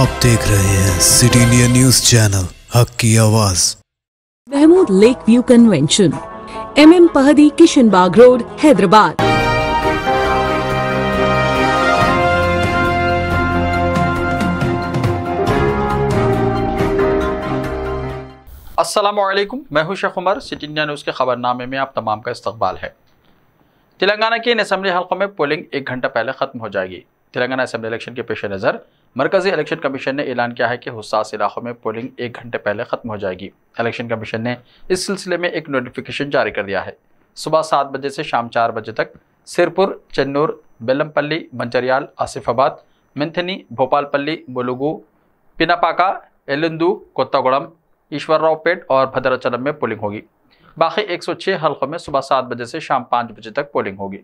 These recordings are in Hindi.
आप देख रहे हैं सिटी इंडिया न्यूज चैनल, हक की आवाज। Mahmood lake view convention, MM Pahadi, Kishanbagh road, Hyderabad. अस्सलामुअलैकुम, मैं हूं Sheikh Umar. City India news के खबरनामे में आप तमाम का इस्तकबाल है। तेलंगाना के इन असम्बली हल्कों में पोलिंग 1 घंटा पहले खत्म हो जाएगी। तेलंगाना असम्बली इलेक्शन के पेश नज़र मरकजी इलेक्शन कमीशन ने ऐलान किया है कि हुस्सास इलाकों में पोलिंग 1 घंटे पहले खत्म हो जाएगी। इलेक्शन कमीशन ने इस सिलसिले में एक नोटिफिकेशन जारी कर दिया है। सुबह 7 बजे से शाम 4 बजे तक सिरपुर, चेन्नूर, बेलमपल्ली, मंचरियाल, आसिफाबाद, मिंथनी, भोपालपल्ली, मुलुगु, पिनापाका, एलुंदु, कोत्तागुड़म, ईश्वररावपेट और भद्राचलम में पोलिंग होगी। बाकी 106 हल्कों में सुबह 7 बजे से शाम 5 बजे तक पोलिंग होगी।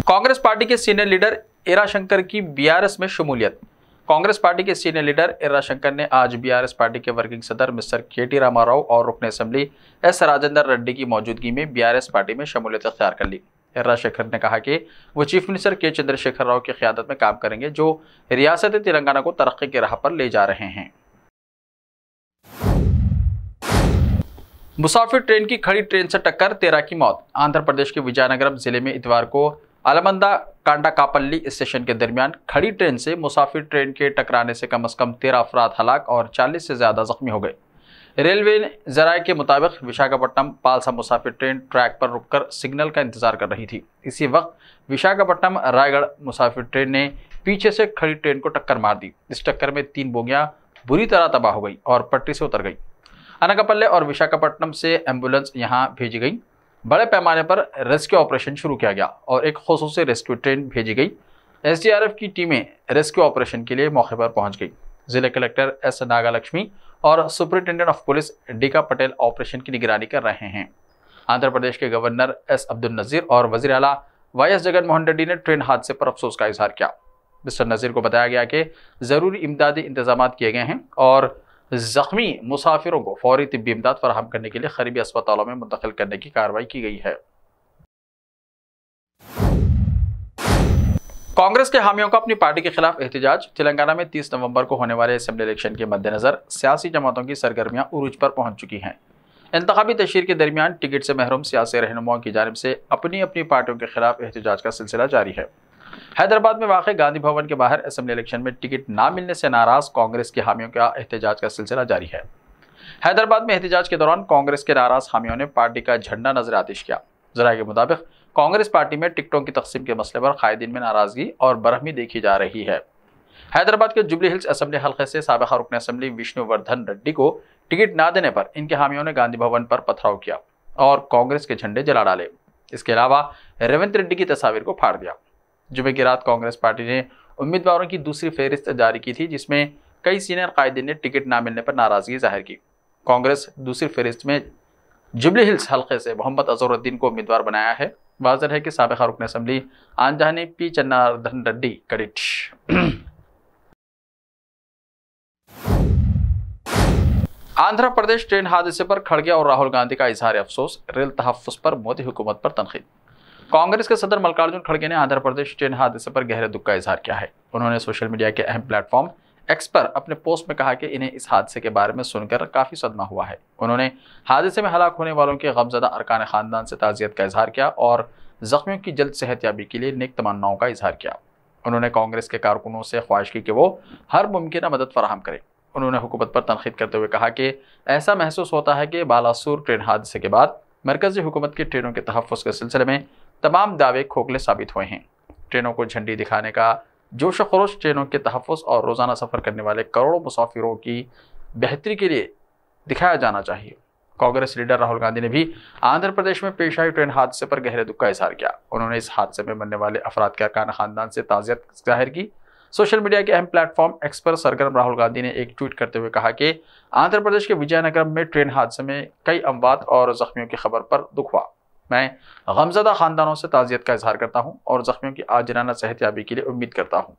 कांग्रेस पार्टी के सीनियर लीडर एरा शंकर की BRS में शमूलियत। कांग्रेस पार्टी के सीनियर लीडर एरा शंकर ने आज BRS पार्टी के वर्किंग सदर मिस्टर KT रामाराव और रुकन असेंबली S राजेंद्र रेड्डी की मौजूदगी में BRS पार्टी में शमूलियत अख्तियार कर ली। एरा शेखर ने कहा कि वो chief minister K Chandrashekhar Rao की क़यादत में काम करेंगे, जो रियासत तेलंगाना को तरक्की की राह पर ले जा रहे हैं। मुसाफिर ट्रेन की खड़ी ट्रेन से टक्कर, 13 की मौत। आंध्र प्रदेश के विजयनगरम जिले में इतवार को अलमंदा कांडाकापल्ली स्टेशन के दरमियान खड़ी ट्रेन से मुसाफिर ट्रेन के टकराने से कम 13 अफराद हलाक और 40 से ज्यादा जख्मी हो गए। रेलवे जराये के मुताबिक विशाखापट्टनम पालसा मुसाफिर ट्रेन ट्रैक पर रुककर सिग्नल का इंतजार कर रही थी। इसी वक्त विशाखापट्टनम रायगढ़ मुसाफिर ट्रेन ने पीछे से खड़ी ट्रेन को टक्कर मार दी। इस टक्कर में 3 बोगियां बुरी तरह तबाह हो गई और पटरी से उतर गई। अनकापल्ले और विशाखापट्टनम से एम्बुलेंस यहां भेजी गई। बड़े पैमाने पर रेस्क्यू ऑपरेशन शुरू किया गया और एक खुसूसी रेस्क्यू ट्रेन भेजी गई। SDRF की टीमें रेस्क्यू ऑपरेशन के लिए मौके पर पहुंच गई। जिले कलेक्टर S नागालक्ष्मी और superintendent of police DK Patel operation की निगरानी कर रहे हैं। आंध्र प्रदेश के गवर्नर S अब्दुल नजीर और वजीर आला YS जगनमोहन रेड्डी ने ट्रेन हादसे पर अफसोस का इजहार किया। मिस्टर नजीर को बताया गया कि जरूरी इमदादी इंतजाम किए गए हैं और जख्मी मुसाफिरों को फौरी तिब्बी इमदाद फराहम करने के लिए करीबी अस्पतालों में मुंतकिल करने की कार्रवाई की गई है। कांग्रेस के हामियों का अपनी पार्टी के खिलाफ एहतजाज। तेलंगाना में 30 नवंबर को होने वाले असेंबली इलेक्शन के मद्देनजर सियासी जमातों की सरगर्मियां उरूज पर पहुंच चुकी हैं। इंतखाबी तशहीर के दरमियान टिकट से महरूम सियासी रहनुमाओं की जानिब से अपनी अपनी पार्टियों के खिलाफ एहतजाज का सिलसिला जारी है। हैदराबाद में वाक़ गांधी भवन के बाहर असेंबली इलेक्शन में टिकट ना मिलने से नाराज कांग्रेस के हामियों का एहतजाज का सिलसिला जारी है। हैदराबाद में एहतजाज के दौरान कांग्रेस के नाराज हामियों ने पार्टी का झंडा नजर आतिश किया। जराये के मुताबिक कांग्रेस पार्टी में टिकटों की तकसीम के मसले पर कायदीन में नाराजगी और बरहमी देखी जा रही है। हैदराबाद के जुबली हिल्स असेंबली हल्के से साबिक़ा रुकन असेंबली विष्णुवर्धन रेड्डी को टिकट ना देने पर इनके हामियों ने गांधी भवन पर पथराव किया और कांग्रेस के झंडे जला डाले। इसके अलावा रेवंत रेड्डी की तस्वीर को फाड़ दिया। जुमे की रात कांग्रेस पार्टी ने उम्मीदवारों की दूसरी फहरिस्त जारी की थी, जिसमें कई सीनियर कायदीन ने टिकट ना मिलने पर नाराजगी जाहिर की। कांग्रेस दूसरी फहरिस्त में जुबली हिल्स हल्के से मोहम्मद अजहरुद्दीन को उम्मीदवार बनाया है। वाज़ेह है कि साबिक़ा रुकन assembly आंजहानी P चन्नार्दन Reddy कडिट। Andhra Pradesh train हादसे पर खड़गे और राहुल गांधी का इजहार अफसोस। रेल तहफ़्फ़ुज़ पर मोदी हुकूमत पर तनकीद। कांग्रेस के सदर मल्लिकार्जुन खड़गे ने आंध्र प्रदेश ट्रेन हादसे पर गहरे दुख का इजहार किया है। उन्होंने सोशल मीडिया के अहम प्लेटफॉर्म X पर अपने पोस्ट में कहा कि इन्हें इस हादसे के बारे में सुनकर काफ़ी सदमा हुआ है। उन्होंने हादसे में हलाक होने वालों के गमज़दा अरकान ख़ानदान से ताज़ियत का इजहार किया और ज़ख्मियों की जल्द सेहतयाबी के लिए नेक तमन्नाओं का इजहार किया। उन्होंने कांग्रेस के कारकुनों से ख्वाहिश की कि वो हर मुमकिन मदद फराहम करें। उन्होंने हुकूमत पर तनकीद करते हुए कहा कि ऐसा महसूस होता है कि बालासूर ट्रेन हादसे के बाद मरकज़ी हुकूमत की ट्रेनों के तहफ़्फ़ुज़ के सिलसिले में तमाम दावे खोखले साबित हुए हैं। ट्रेनों को झंडी दिखाने का जोश खरोश, ट्रेनों के तहफ़्फ़ुज़ और रोज़ाना सफ़र करने वाले करोड़ों मुसाफिरों की बेहतरी के लिए दिखाया जाना चाहिए। कांग्रेस लीडर राहुल गांधी ने भी आंध्र प्रदेश में पेश आई ट्रेन हादसे पर गहरे दुख का इजहार किया। उन्होंने इस हादसे में मरने वाले अफराद के अरकान ख़ानदान से ताज़ियत जाहिर की। सोशल मीडिया के अहम प्लेटफॉर्म X पर सरगर्म राहुल गांधी ने एक ट्वीट करते हुए कहा कि आंध्र प्रदेश के विजयनगरम में ट्रेन हादसे में कई अमवात और ज़ख्मियों की खबर पर दुख हुआ। मैं गमज़दा ख़ानदानों से ताज़ियत का इजहार करता हूँ और ज़ख्मियों की आजिलाना सेहतयाबी के लिए उम्मीद करता हूँ।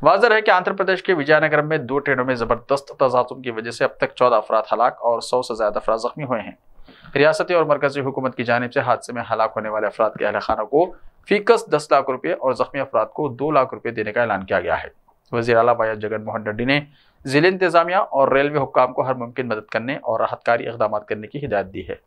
वाज़ेह है कि आंध्र प्रदेश के विजयनगरम में 2 ट्रेनों में ज़बरदस्त तज़ाज़ुम की वजह से अब तक 14 अफराद हलाक और 100 से ज़्यादा अफराद ज़ख्मी हुए हैं। रियासती और मरकज़ी हुकूमत की जानिब से हादसे में हलाक होने वाले अफराद के अहल खानों को फीकस 10 लाख रुपए और जख्मी अफराद को 2 लाख रुपए देने का ऐलान किया गया है। वज़ीर आला वाई एस जगन मोहन रेड्डी ने जिले इंतजामिया और रेलवे हुक्काम को हर मुमकिन मदद करने और राहतकारी इक़दाम करने की हिदायत दी है।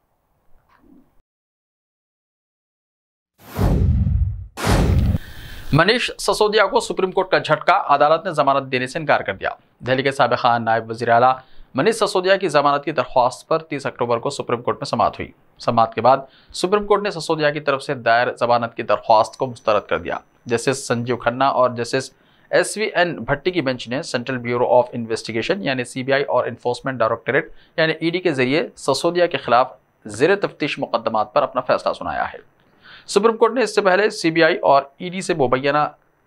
मनीष सिसोदिया को सुप्रीम कोर्ट का झटका, अदालत ने जमानत देने से इनकार कर दिया। दिल्ली के साबिक़ नायब वज़ीर आला मनीष सिसोदिया की जमानत की दरख्वास्त पर 30 अक्टूबर को सुप्रीम कोर्ट में समाअत हुई। समाअत के बाद सुप्रीम कोर्ट ने सिसोदिया की तरफ से दायर जमानत की दरख्वास्त को मुस्तरद कर दिया। जस्टिस संजीव खन्ना और जस्टिस SVN भट्टी की बेंच ने सेंट्रल ब्यूरो ऑफ इन्वेस्टिगेशन यानी CBI और इन्फोर्समेंट डायरेक्टरेट यानी ED के जरिए सिसोदिया के खिलाफ ज़ेर तफ्तीश मुकदमात पर अपना फैसला सुनाया है। सुप्रीम कोर्ट ने इससे पहले CBI और ED से मुबैना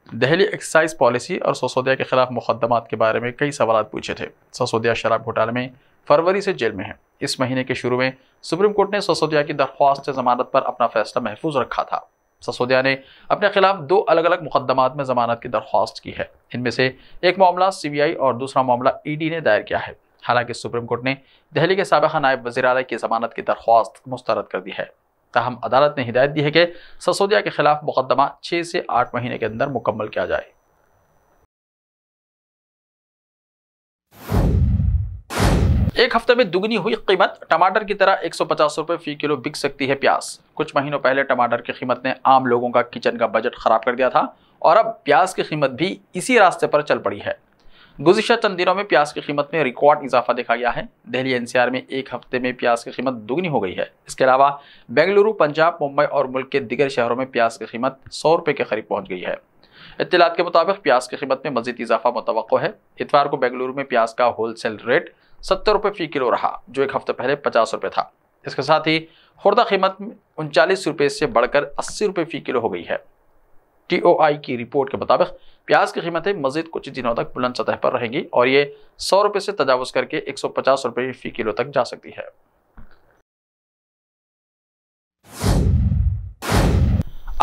दिल्ली एक्साइज पॉलिसी और सिसोदिया के खिलाफ मुकदमात के बारे में कई सवाल पूछे थे। सिसोदिया शराब घोटाले में फरवरी से जेल में है। इस महीने के शुरू में सुप्रीम कोर्ट ने सिसोदिया की दरख्वास्त जमानत पर अपना फैसला महफूज रखा था। सिसोदिया ने अपने खिलाफ 2 अलग अलग मुकदमात में जमानत की दरख्वास्त की है। इनमें से एक मामला CBI और दूसरा मामला ED ने दायर किया है। हालांकि सुप्रीम कोर्ट ने दिल्ली के साबिक़ नायब वज़ीर आला की जमानत की दरख्वास्त मुस्तरद कर दी है। ताहम अदालत ने हिदायत दी है कि सिसोदिया के खिलाफ मुकदमा 6 से 8 महीने के अंदर मुकम्मल किया जाए। एक हफ्ते में दुगनी हुई कीमत, टमाटर की तरह 150 रुपए फी किलो बिक सकती है प्याज। कुछ महीनों पहले टमाटर की कीमत ने आम लोगों का किचन का बजट खराब कर दिया था और अब प्याज की कीमत भी इसी रास्ते पर चल पड़ी है। गुज़िश्ता चंद दिनों में प्याज की कीमत में रिकॉर्ड इजाफा देखा गया है। दिल्ली NCR में एक हफ्ते में प्याज की कीमत दुगनी हो गई है। इसके अलावा बेंगलुरु, पंजाब, मुंबई और मुल्क के दिगर शहरों में प्याज की कीमत 100 रुपये के करीब पहुंच गई है। इत्तलात के मुताबिक प्याज की कीमत में मजीद इजाफा मुतवक्को है। इतवार को बेंगलुरु में प्याज का होलसेल रेट 70 रुपये फी किलो रहा, जो एक हफ्ते पहले 50 रुपये था। इसके साथ ही खुर्दा कीमत 39 रुपये से बढ़कर 80 रुपये फी किलो हो गई है। TOI की रिपोर्ट के मुताबिक प्याज की कीमतें मजीद कुछ दिनों तक बुलंद सतह पर रहेंगी और ये 100 रुपये से तजावुज करके 150 रुपये फी किलो तक जा सकती है।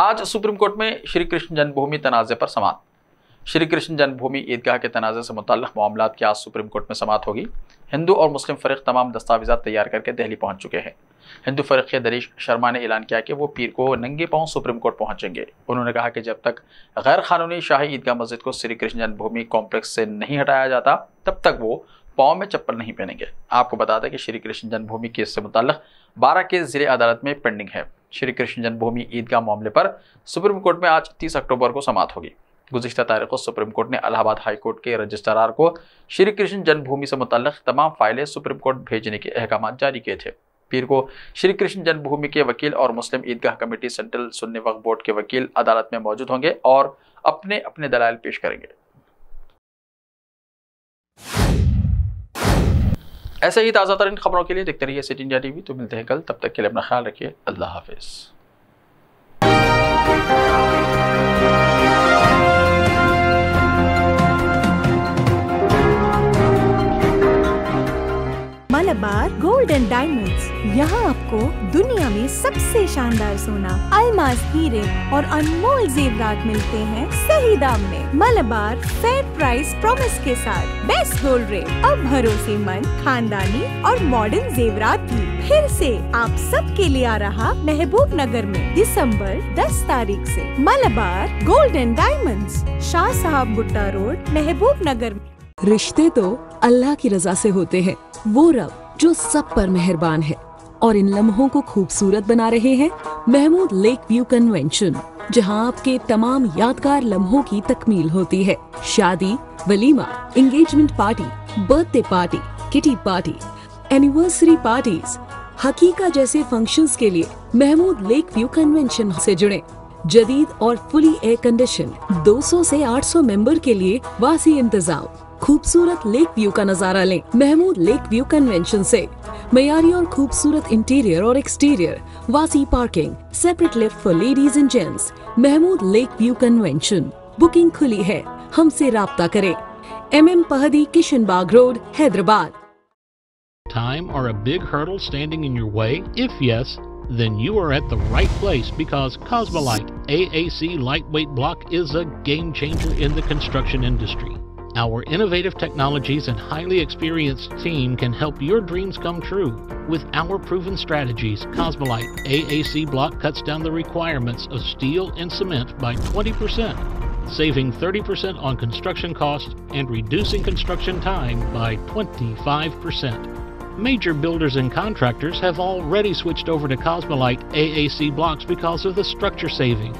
आज सुप्रीम कोर्ट में श्री कृष्ण जन्मभूमि तनाज़े पर समाअत। श्री कृष्ण जन्मभूमि ईदगाह के तनाज़े से मुताल्लिक़ मामलात की आज सुप्रीम कोर्ट में समाअत होगी। हिंदू और मुस्लिम फ़रीक़ तमाम दस्तावेज़ात तैयार करके दिल्ली पहुंच चुके हैं। हिंदू फ़रीक़ के दरीश शर्मा ने ऐलान किया कि वो पीर को नंगे पांव सुप्रीम कोर्ट पहुंचेंगे। उन्होंने कहा कि जब तक गैर कानूनी शाही ईदगाह मस्जिद को श्री कृष्ण जन्मभूमि कॉम्प्लेक्स से नहीं हटाया जाता, तब तक वो पाँव में चप्पल नहीं पहनेंगे। आपको बता दें कि श्री कृष्ण जन्मभूमि केस से मुताल्लिक़ 12 केस ज़िले अदालत में पेंडिंग है। श्री कृष्ण जन्मभूमि ईदगाह मामले पर सुप्रीम कोर्ट में आज 30 अक्टूबर को समाअत होगी। गुज़िश्ता तारीख को सुप्रीम कोर्ट ने इलाहाबाद हाई कोर्ट के रजिस्ट्रार को श्री कृष्ण जन्मभूमि से मुताल्लिक़ तमाम फाइलें सुप्रीम कोर्ट भेजने के अहकाम जारी किए थे। पीर को श्री कृष्ण जन्मभूमि के वकील और मुस्लिम ईदगाह कमेटी सेंट्रल सुन्नी वक्फ बोर्ड के वकील अदालत में मौजूद होंगे और अपने अपने दलाइल पेश करेंगे। ऐसे ही ताज़ा तरीन खबरों के लिए देखते रहिए सिटी इंडिया TV। तो मिलते हैं कल, तब तक के लिए अपना ख्याल रखिए। अल्लाह हाफिज़। मलबार गोल्ड एंड डायमंड्स, यहाँ आपको दुनिया में सबसे शानदार सोना, अलमास, हीरे और अनमोल जेवरात मिलते हैं सही दाम में। मलबार फेयर प्राइस प्रॉमिस के साथ बेस्ट गोल्ड रेट, अब भरोसेमंद, खानदानी और मॉडर्न जेवरात भी फिर से आप सब के लिए आ रहा महबूब नगर में दिसंबर 10 तारीख से। Malabar gold and diamonds, Shah साहब गुट्टा रोड, महबूब नगर में। रिश्ते तो अल्लाह की रजा से होते हैं। वो रब जो सब पर मेहरबान है और इन लम्हों को खूबसूरत बना रहे हैं महमूद लेक व्यू कन्वेंशन, जहां आपके तमाम यादगार लम्हों की तकमील होती है। शादी, वलीमा, engagement party, birthday party, kitty party, anniversary parties, हकीका जैसे फंक्शंस के लिए महमूद लेक व्यू कन्वेंशन से जुड़े। जदीद और फुली एयर कंडीशन 200 से 800 मेंबर के लिए वासी इंतजाम। खूबसूरत लेक व्यू का नजारा लें महमूद लेक व्यू कन्वेंशन से। मयारी और खूबसूरत इंटीरियर और एक्सटीरियर, वासी parking, separate lift for ladies and gents. Mahmood lake view convention. Booking खुली है, हमसे राब्ता करें। MM Pahadi, Kishanbagh road, Hyderabad. Time or a big hurdle standing in your way? If yes, then you are at the right place, because Cosmolite AAC lightweight block is a game changer in the construction industry. Our innovative technologies and highly experienced team can help your dreams come true. With our proven strategies, Cosmolite AAC block cuts down the requirements of steel and cement by 20%, saving 30% on construction costs and reducing construction time by 25%. Major builders and contractors have already switched over to Cosmolite AAC blocks because of the structure saving.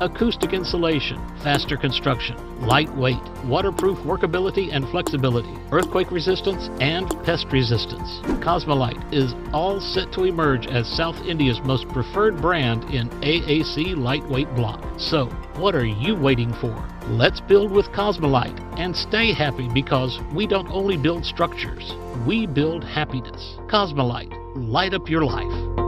Acoustic insulation, faster construction, lightweight, waterproof workability and flexibility, earthquake resistance, and pest resistance. Cosmolite is all set to emerge as South India's most preferred brand in AAC lightweight block. So, what are you waiting for? Let's build with Cosmolite and stay happy, because we don't only build structures, we build happiness. Cosmolite, light up your life.